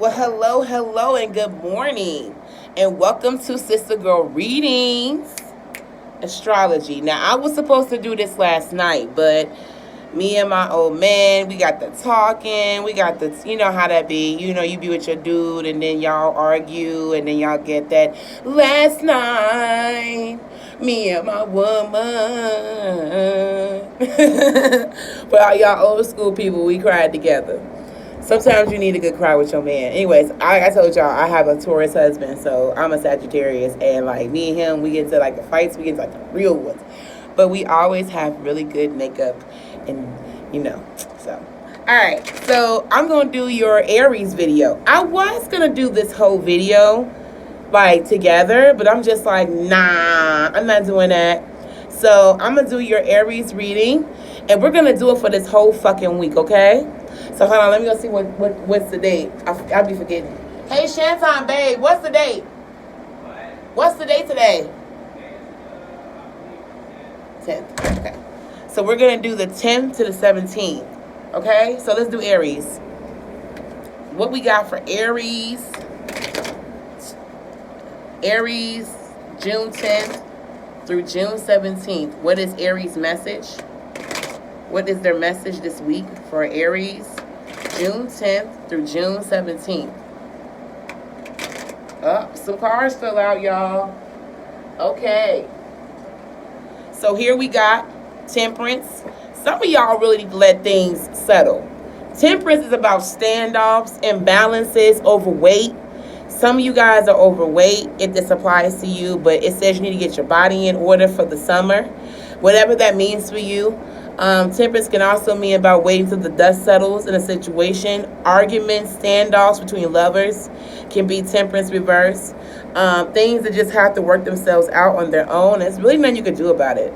Well, hello, and good morning, and welcome to Sister Girl Readings Astrology. Now, I was supposed to do this last night, but me and my old man, we got the talking, we got the, you know how that be. You know, you be with your dude, and then y'all argue, and then y'all get that last night. Me and my woman. For all y'all old school people, we cried together. Sometimes you need a good cry with your man. Anyways, I told y'all I have a Taurus husband, so I'm a Sagittarius, and like me and him, we get into like the fights, we get into like the real ones, but we always have really good makeup, and so. All right, so I'm gonna do your Aries video. I was gonna do this whole video like together, but I'm just like, nah, I'm not doing that. So I'm gonna do your Aries reading, and we're gonna do it for this whole fucking week, okay? So hold on, let me go see what's the date. I'll be forgetting. Hey Shanton, babe, what's the date? What's the date today? 10th. Okay. So we're gonna do the 10th to the 17th. Okay? So let's do Aries. What we got for Aries? Aries, June 10th through June 17th. What is Aries' message? What is their message this week for Aries, June 10th through June 17th? Oh, some cards fell out, y'all. Okay. So here we got Temperance. Some of y'all really need to let things settle. Temperance is about standoffs, imbalances, overweight. Some of you guys are overweight if this applies to you, but it says you need to get your body in order for the summer. Whatever that means for you. Temperance can also mean about waiting till the dust settles in a situation. Arguments, standoffs between lovers can be temperance reverse. Things that just have to work themselves out on their own. There's really nothing you can do about it.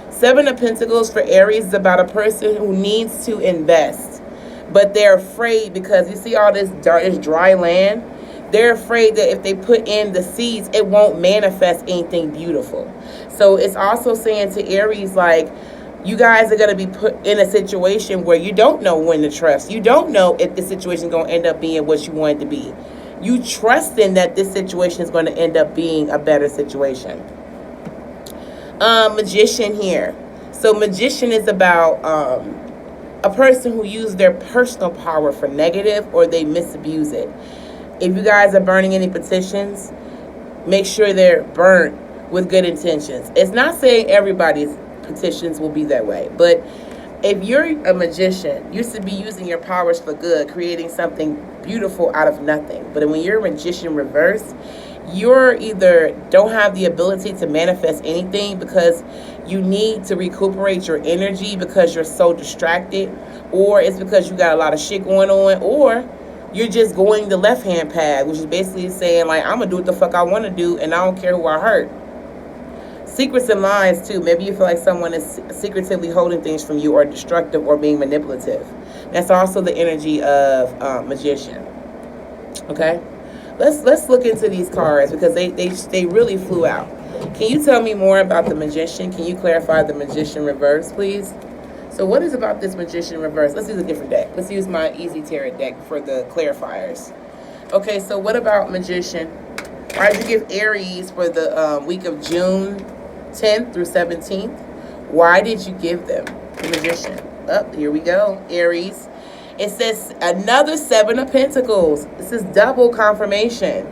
Seven of Pentacles for Aries is about a person who needs to invest, but they're afraid because you see all this dry land. They're afraid that if they put in the seeds, it won't manifest anything beautiful. So it's also saying to Aries, like, you guys are going to be put in a situation where you don't know when to trust. You don't know if the situation is going to end up being what you want it to be. You trust in that this situation is going to end up being a better situation. Magician here. So magician is about a person who uses their personal power for negative or they misabuse it. If you guys are burning any petitions, make sure they're burnt with good intentions. It's not saying everybody's petitions will be that way, but if you're a magician, you should be using your powers for good, creating something beautiful out of nothing. But when you're a magician reverse, you're either don't have the ability to manifest anything because you need to recuperate your energy because you're so distracted, or it's because you got a lot of shit going on, or you're just going the left-hand path, which is basically saying, like, I'm gonna do what the fuck I want to do and I don't care who I hurt. Secrets and lies too. Maybe you feel like someone is secretively holding things from you, or destructive, or being manipulative. That's also the energy of magician. Okay, let's look into these cards because they really flew out. Can you tell me more about the magician? Can you clarify the magician reverse, please? So what is about this magician reverse? Let's use a different deck. Let's use my Easy Tarot deck for the clarifiers. Okay, so what about magician? Why did you give Aries for the week of June 10th through 17th? Why did you give them the magician? Here we go, Aries. It says another Seven of Pentacles. This is double confirmation.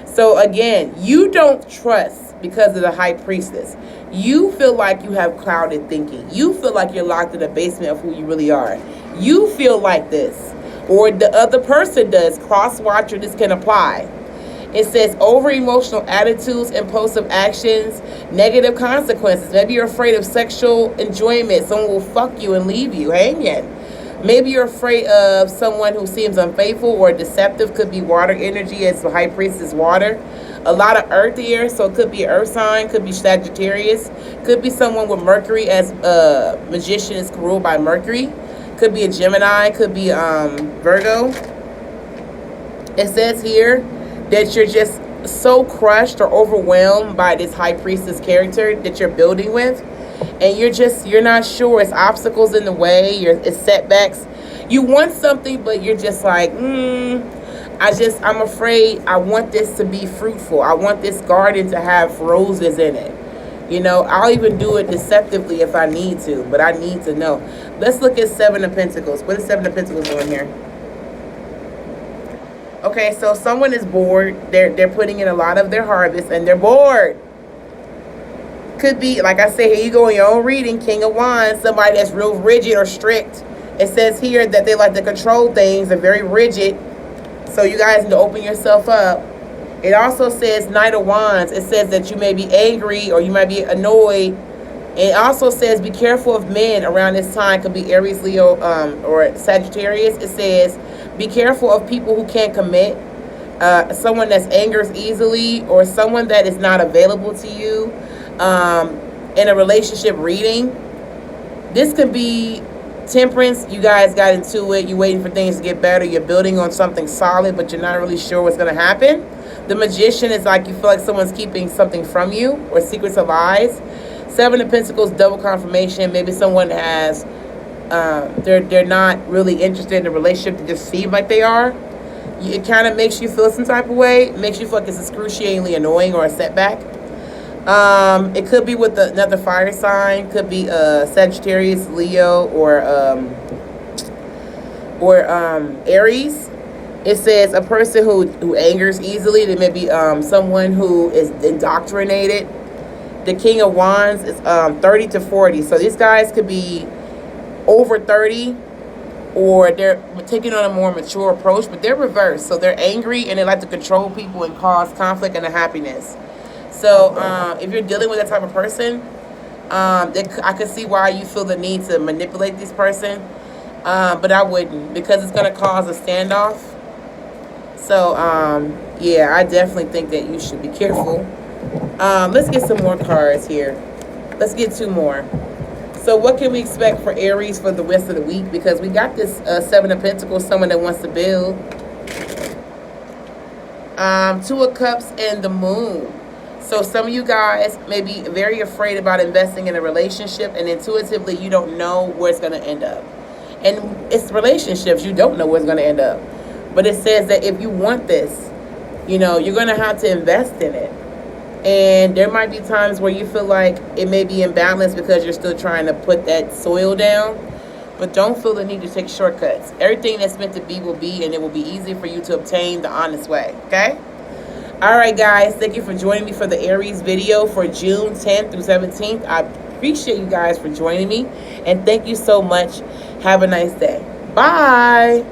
So again, you don't trust because of the High Priestess. You feel like you have clouded thinking. You feel like you're locked in the basement of who you really are. You feel like this, or the other person does. Cross-watcher, this can apply. It says over emotional attitudes, impulsive actions, negative consequences. Maybe you're afraid of sexual enjoyment. Someone will fuck you and leave you hanging. Maybe you're afraid of someone who seems unfaithful or deceptive. Could be water energy, as the High Priest is water. A lot of earth here, so it could be earth sign, could be Sagittarius, could be someone with Mercury, as magician is ruled by Mercury. Could be a Gemini, could be Virgo. It says here that you're just so crushed or overwhelmed by this High Priestess character that you're building with, and you're not sure. It's obstacles in the way, it's setbacks. You want something, but you're just like, I'm afraid. I want this to be fruitful. I want this garden to have roses in it. You know, I'll even do it deceptively if I need to, but I need to know. Let's look at Seven of Pentacles. What is Seven of Pentacles doing here? Okay, so someone is bored. They're putting in a lot of their harvest and they're bored. Could be, like I said, here you go in your own reading, King of Wands, somebody that's real rigid or strict. It says here that they like to control things. They're very rigid. So you guys need to open yourself up. It also says Knight of Wands. It says that you may be angry or you might be annoyed. It also says be careful of men around this time. Could be Aries, Leo, or Sagittarius. It says be careful of people who can't commit. Someone that's angers easily or someone that is not available to you. In a relationship reading, this could be Temperance. You guys got into it. You're waiting for things to get better. You're building on something solid, but you're not really sure what's going to happen. The Magician is like you feel like someone's keeping something from you or secrets of lies. Seven of Pentacles, double confirmation. Maybe someone has, they're not really interested in the relationship. They just seem like they are. It kind of makes you feel some type of way. It makes you feel like it's excruciatingly annoying or a setback. It could be with another fire sign. Could be Sagittarius, Leo, or Aries. It says a person who angers easily. They may be someone who is indoctrinated. The King of Wands is 30 to 40. So these guys could be over 30, or they're taking on a more mature approach, but they're reversed. So they're angry and they like to control people and cause conflict and unhappiness. So if you're dealing with that type of person, I could see why you feel the need to manipulate this person, but I wouldn't, because it's going to cause a standoff. So yeah, I definitely think that you should be careful. Let's get some more cards here. Let's get two more. So what can we expect for Aries for the rest of the week? Because we got this Seven of Pentacles, someone that wants to build. Two of Cups and the Moon. So some of you guys may be very afraid about investing in a relationship, and intuitively you don't know where it's going to end up. And it's relationships, you don't know where it's going to end up. But it says that if you want this, you know, you're going to have to invest in it. And there might be times where you feel like it may be imbalanced because you're still trying to put that soil down. But don't feel the need to take shortcuts. Everything that's meant to be will be, and it will be easy for you to obtain the honest way. Okay? Alright guys, thank you for joining me for the Aries video for June 10th through 17th. I appreciate you guys for joining me. And thank you so much. Have a nice day. Bye.